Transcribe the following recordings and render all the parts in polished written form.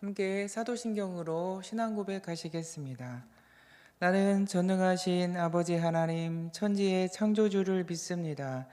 함께 사도신경으로 신앙 고백하시겠습니다. 나는 전능하신 아버지 하나님 천지의 창조주를 믿습니다.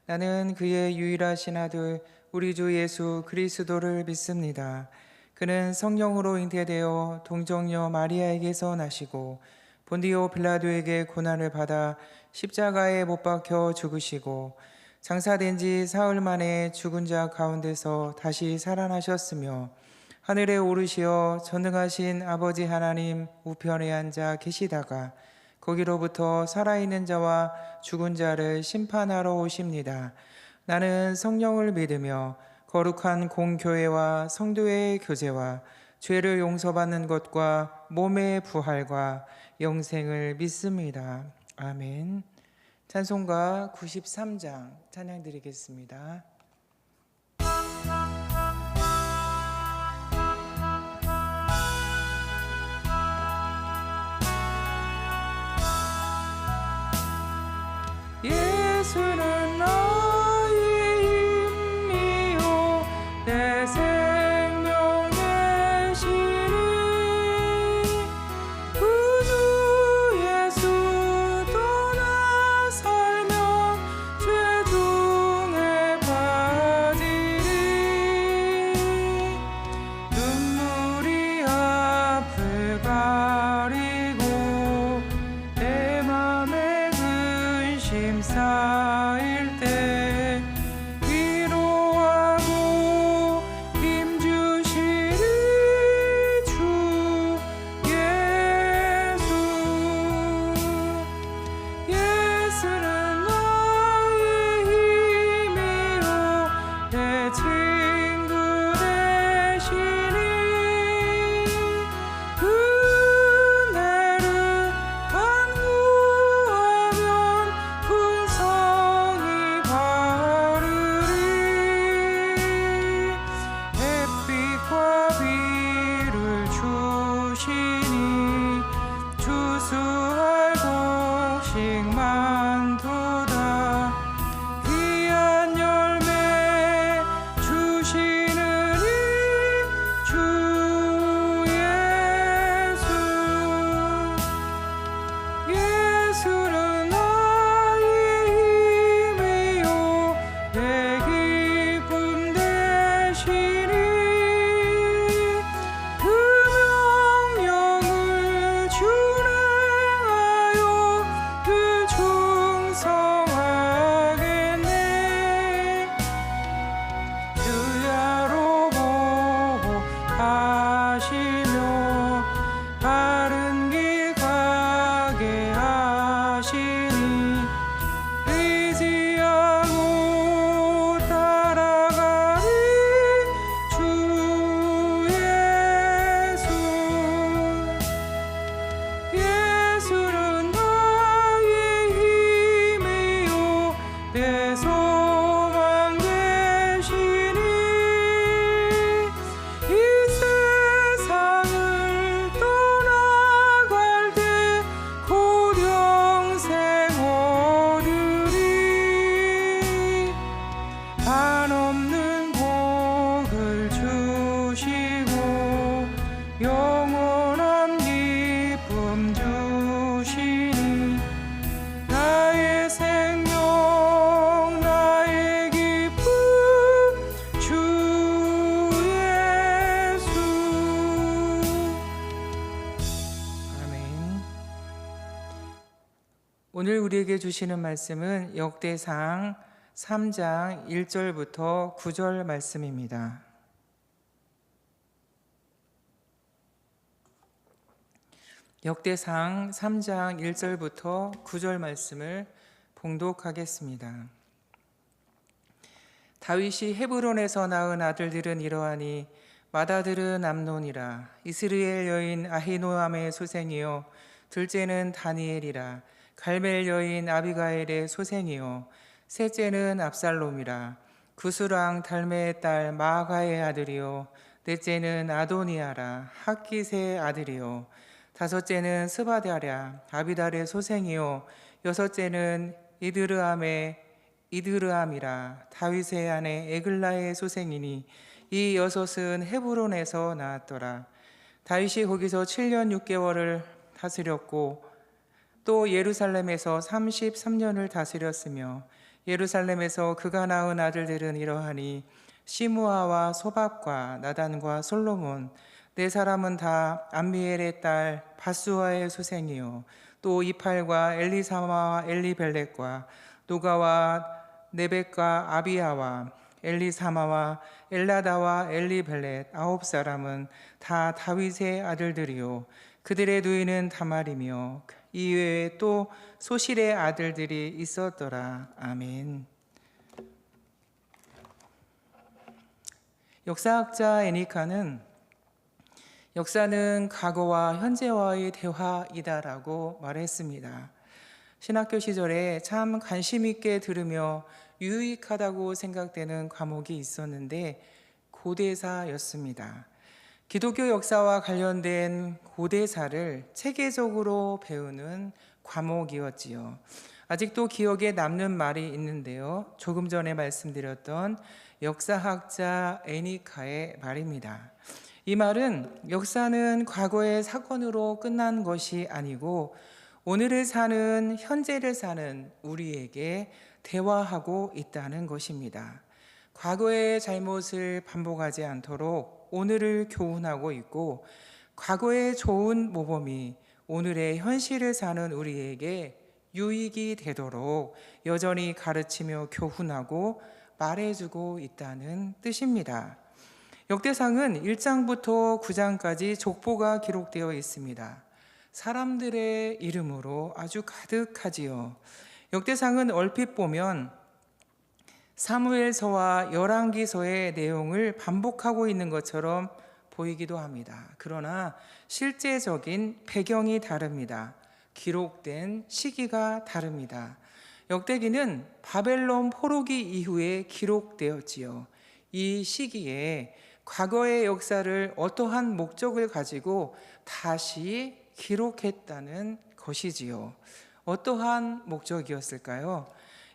나는 그의 유일하신 아들 우리 주 예수 그리스도를 믿습니다. 그는 성령으로 잉태되어 동정녀 마리아에게서 나시고 본디오 빌라도에게 고난을 받아 십자가에 못 박혀 죽으시고 장사된 지 사흘 만에 죽은 자 가운데서 다시 살아나셨으며 하늘에 오르시어 전능하신 아버지 하나님 우편에 앉아 계시다가 거기로부터 살아있는 자와 죽은 자를 심판하러 오십니다. 나는 성령을 믿으며 거룩한 공교회와 성도의 교제와 죄를 용서받는 것과 몸의 부활과 영생을 믿습니다. 아멘. 찬송가 93장 찬양 드리겠습니다. 예수는 나의 힘이요 내 생명 되시니 구주 예수 떠나 살면 죄 중에 빠지리 눈물이 앞을 가리고 내 맘에 근심 쌓일 때 위로하고 힘주시리 주 예수. 예수는 나의 힘이요 내 친구 되시니 은혜를 간구하면 풍성이 바르리 햇빛과 비를 주시니 주수할 곡식 많도다 귀한 열매 주시느니 주 예수. 예수는 나의 힘이요 내 기쁨 되시니 그 명령을 준행하여 그 충성하겠네 주야로 보고 하시며 바른 길 가게 하시니 의지하고 따라가리 주 예수. 예수는 나의 힘이요 내 소망 되시니 이 세상을 떠나갈 때 곧 영생 얻으리 한없는 복을 주시고 영원한 기쁨 주시니 나의 생명 나의 기쁨 주 예수. 아멘. 오늘 우리에게 주시는 말씀은 역대상 3장 1절부터 9절 말씀입니다. 역대상 3장 1절부터 9절 말씀을 봉독하겠습니다. 다윗이 헤브론에서 낳은 아들들은 이러하니 맏아들은 암논이라 이스라엘 여인 아히노암의 소생이요 둘째는 다니엘이라 갈멜 여인 아비가일의 소생이요 셋째는 압살롬이라 구스랑 달메의 딸 마아가의 아들이요 넷째는 아도니아라 학깃의 아들이요 다섯째는 스바랴 아비달의 소생이요 여섯째는 이드르암이라 다윗의 아내 에글라의 소생이니 이 여섯은 헤브론에서 나왔더라. 다윗이 거기서 7년 6개월을 다스렸고 또 예루살렘에서 33년을 다스렸으며 예루살렘에서 그가 낳은 아들들은 이러하니 시므아와 소박과 나단과 솔로몬 네 사람은 다 암미엘의 딸 바수아의 소생이요 또 이팔과 엘리사마와 엘리벨렉과 노가와 네벡과 아비야와 엘리사마와 엘라다와 엘리벨렛 9사람은 다 다윗의 아들들이요 그들의 누이는 다말이며 이외에 또 소실의 아들들이 있었더라. 아멘. 역사학자 애니카는 역사는 과거와 현재와의 대화이다라고 말했습니다. 신학교 시절에 참 관심 있게 들으며 유익하다고 생각되는 과목이 있었는데 고대사였습니다. 기독교 역사와 관련된 고대사를 체계적으로 배우는 과목이었지요. 아직도 기억에 남는 말이 있는데요. 조금 전에 말씀드렸던 역사학자 애니카의 말입니다. 이 말은 역사는 과거의 사건으로 끝난 것이 아니고 오늘을 사는, 현재를 사는 우리에게 대화하고 있다는 것입니다. 과거의 잘못을 반복하지 않도록 오늘을 교훈하고 있고 과거의 좋은 모범이 오늘의 현실을 사는 우리에게 유익이 되도록 여전히 가르치며 교훈하고 말해주고 있다는 뜻입니다. 역대상은 1장부터 9장까지 족보가 기록되어 있습니다. 사람들의 이름으로 아주 가득하지요. 역대상은 얼핏 보면 사무엘서와 열왕기서의 내용을 반복하고 있는 것처럼 보이기도 합니다. 그러나 실제적인 배경이 다릅니다. 기록된 시기가 다릅니다. 역대기는 바벨론 포로기 이후에 기록되었지요. 이 시기에 과거의 역사를 어떠한 목적을 가지고 다시 기록했다는 것이지요. 어떠한 목적이었을까요?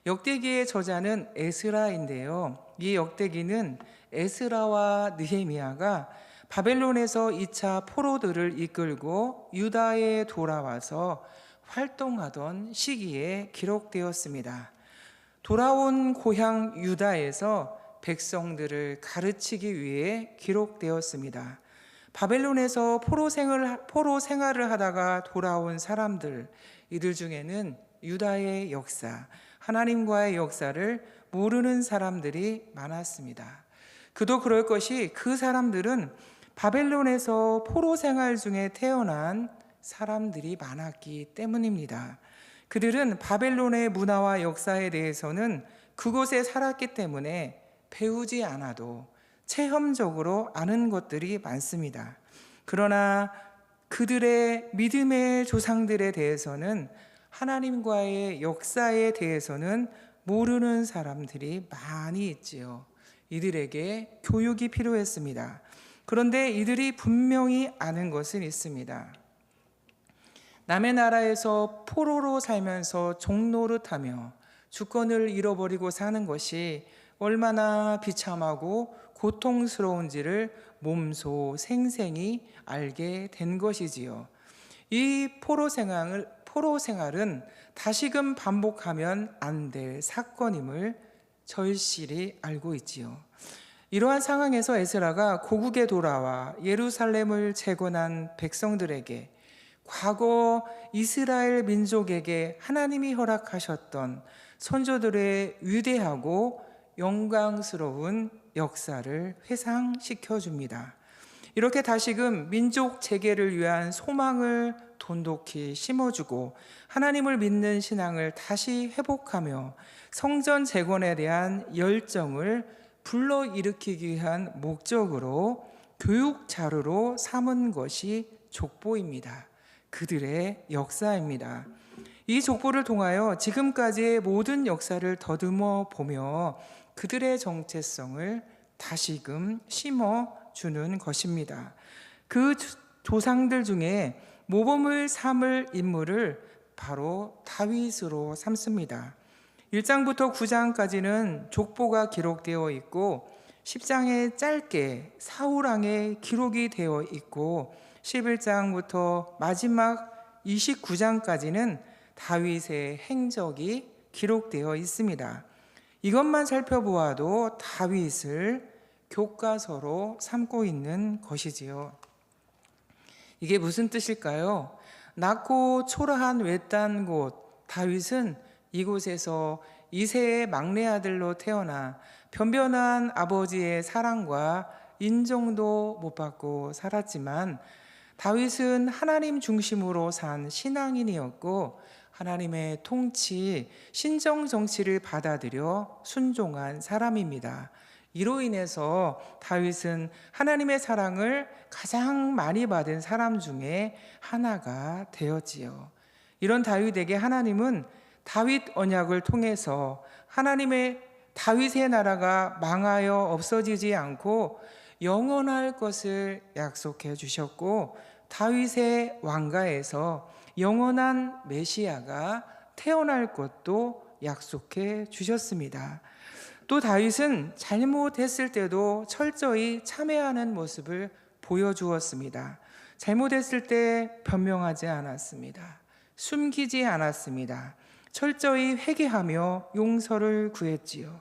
역대기의 저자는 에스라인데요. 이 역대기는 에스라와 느헤미야가 바벨론에서 2차 포로들을 이끌고 유다에 돌아와서 활동하던 시기에 기록되었습니다. 돌아온 고향 유다에서 백성들을 가르치기 위해 기록되었습니다. 바벨론에서 포로 생활을 하다가 돌아온 사람들, 이들 중에는 유다의 역사, 하나님과의 역사를 모르는 사람들이 많았습니다. 그도 그럴 것이 그 사람들은 바벨론에서 포로 생활 중에 태어난 사람들이 많았기 때문입니다. 그들은 바벨론의 문화와 역사에 대해서는 그곳에 살았기 때문에 배우지 않아도 체험적으로 아는 것들이 많습니다. 그러나 그들의 믿음의 조상들에 대해서는 하나님과의 역사에 대해서는 모르는 사람들이 많이 있지요. 이들에게 교육이 필요했습니다. 그런데 이들이 분명히 아는 것은 있습니다. 남의 나라에서 포로로 살면서 종노릇하며 주권을 잃어버리고 사는 것이 얼마나 비참하고 고통스러운지를 몸소 생생히 알게 된 것이지요. 이 포로 생활은 다시금 반복하면 안 될 사건임을 절실히 알고 있지요. 이러한 상황에서 에스라가 고국에 돌아와 예루살렘을 재건한 백성들에게 과거 이스라엘 민족에게 하나님이 허락하셨던 선조들의 위대하고 영광스러운 역사를 회상시켜 줍니다. 이렇게 다시금 민족 재개를 위한 소망을 돈독히 심어주고 하나님을 믿는 신앙을 다시 회복하며 성전 재건에 대한 열정을 불러일으키기 위한 목적으로 교육 자료로 삼은 것이 족보입니다. 그들의 역사입니다. 이 족보를 통하여 지금까지의 모든 역사를 더듬어 보며 그들의 정체성을 다시금 심어주는 것입니다. 그 조상들 중에 모범을 삼을 인물을 바로 다윗으로 삼습니다. 1장부터 9장까지는 족보가 기록되어 있고 10장에 짧게 사울왕의 기록이 되어 있고 11장부터 마지막 29장까지는 다윗의 행적이 기록되어 있습니다. 이것만 살펴보아도 다윗을 교과서로 삼고 있는 것이지요. 이게 무슨 뜻일까요? 낮고 초라한 외딴 곳 다윗은 이곳에서 이새의 막내 아들로 태어나 변변한 아버지의 사랑과 인정도 못 받고 살았지만 다윗은 하나님 중심으로 산 신앙인이었고 하나님의 통치, 신정 정치를 받아들여 순종한 사람입니다. 이로 인해서 다윗은 하나님의 사랑을 가장 많이 받은 사람 중에 하나가 되었지요. 이런 다윗에게 하나님은 다윗 언약을 통해서 다윗의 나라가 망하여 없어지지 않고 영원할 것을 약속해 주셨고 다윗의 왕가에서 영원한 메시아가 태어날 것도 약속해 주셨습니다. 또 다윗은 잘못했을 때도 철저히 참회하는 모습을 보여주었습니다. 잘못했을 때 변명하지 않았습니다. 숨기지 않았습니다. 철저히 회개하며 용서를 구했지요.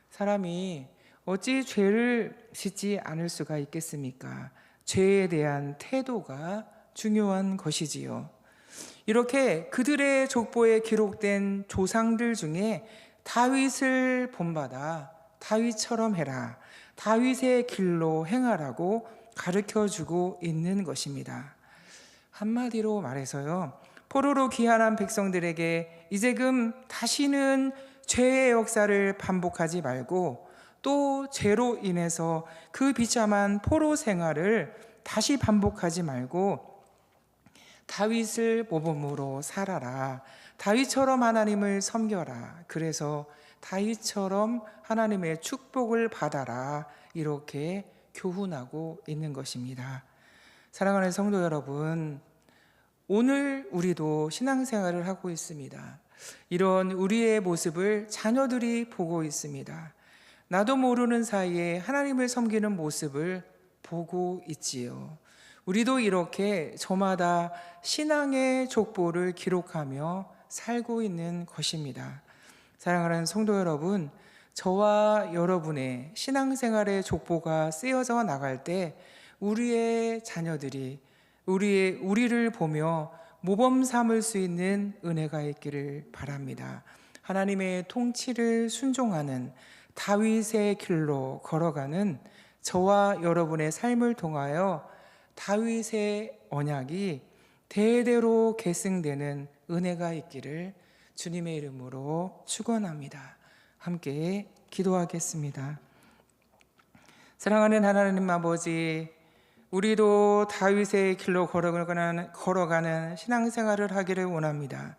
사람이 어찌 죄를 짓지 않을 수가 있겠습니까? 죄에 대한 태도가 중요한 것이지요. 이렇게 그들의 족보에 기록된 조상들 중에 다윗을 본받아 다윗처럼 해라, 다윗의 길로 행하라고 가르쳐주고 있는 것입니다. 한마디로 말해서요, 포로로 귀환한 백성들에게 이제금 다시는 죄의 역사를 반복하지 말고 또 죄로 인해서 그 비참한 포로 생활을 다시 반복하지 말고 다윗을 모범으로 살아라. 다윗처럼 하나님을 섬겨라. 그래서 다윗처럼 하나님의 축복을 받아라. 이렇게 교훈하고 있는 것입니다. 사랑하는 성도 여러분, 오늘 우리도 신앙생활을 하고 있습니다. 이런 우리의 모습을 자녀들이 보고 있습니다. 나도 모르는 사이에 하나님을 섬기는 모습을 보고 있지요. 우리도 이렇게 저마다 신앙의 족보를 기록하며 살고 있는 것입니다. 사랑하는 성도 여러분, 저와 여러분의 신앙생활의 족보가 쓰여져 나갈 때 우리의 자녀들이 우리를 보며 모범 삼을 수 있는 은혜가 있기를 바랍니다. 하나님의 통치를 순종하는 다윗의 길로 걸어가는 저와 여러분의 삶을 통하여 다윗의 언약이 대대로 계승되는 은혜가 있기를 주님의 이름으로 축원합니다. 함께 기도하겠습니다. 사랑하는 하나님 아버지, 우리도 다윗의 길로 걸어가는 신앙생활을 하기를 원합니다.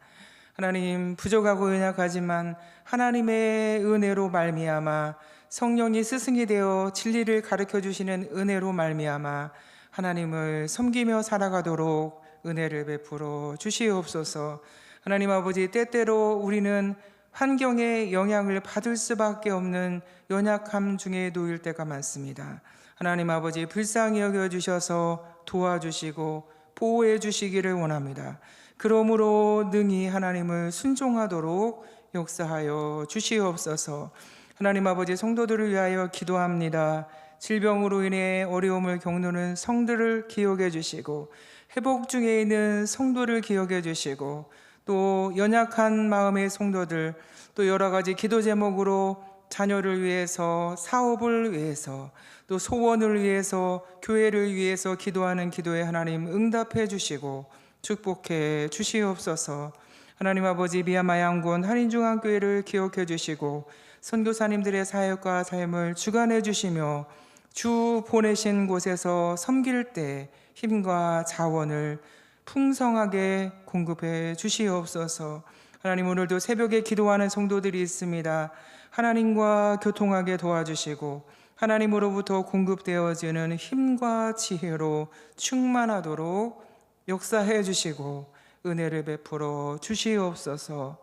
하나님, 부족하고 연약하지만 하나님의 은혜로 말미암아 성령이 스승이 되어 진리를 가르쳐 주시는 은혜로 말미암아 하나님을 섬기며 살아가도록 은혜를 베풀어 주시옵소서. 하나님 아버지, 때때로 우리는 환경의 영향을 받을 수밖에 없는 연약함 중에 놓일 때가 많습니다. 하나님 아버지, 불쌍히 여겨주셔서 도와주시고 보호해 주시기를 원합니다. 그러므로 능히 하나님을 순종하도록 역사하여 주시옵소서. 하나님 아버지, 성도들을 위하여 기도합니다. 질병으로 인해 어려움을 겪는 성도를 기억해 주시고 회복 중에 있는 성도를 기억해 주시고 또 연약한 마음의 성도들, 또 여러 가지 기도 제목으로 자녀를 위해서, 사업을 위해서, 또 소원을 위해서, 교회를 위해서 기도하는 기도에 하나님 응답해 주시고 축복해 주시옵소서. 하나님 아버지, 미얀마 양군 한인중앙교회를 기억해 주시고 선교사님들의 사역과 삶을 주관해 주시며 주 보내신 곳에서 섬길 때 힘과 자원을 풍성하게 공급해 주시옵소서. 하나님, 오늘도 새벽에 기도하는 성도들이 있습니다. 하나님과 교통하게 도와주시고 하나님으로부터 공급되어지는 힘과 지혜로 충만하도록 역사해 주시고 은혜를 베풀어 주시옵소서.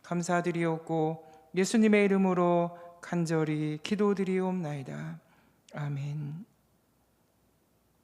감사드리옵고 예수님의 이름으로 간절히 기도드리옵나이다. 아멘.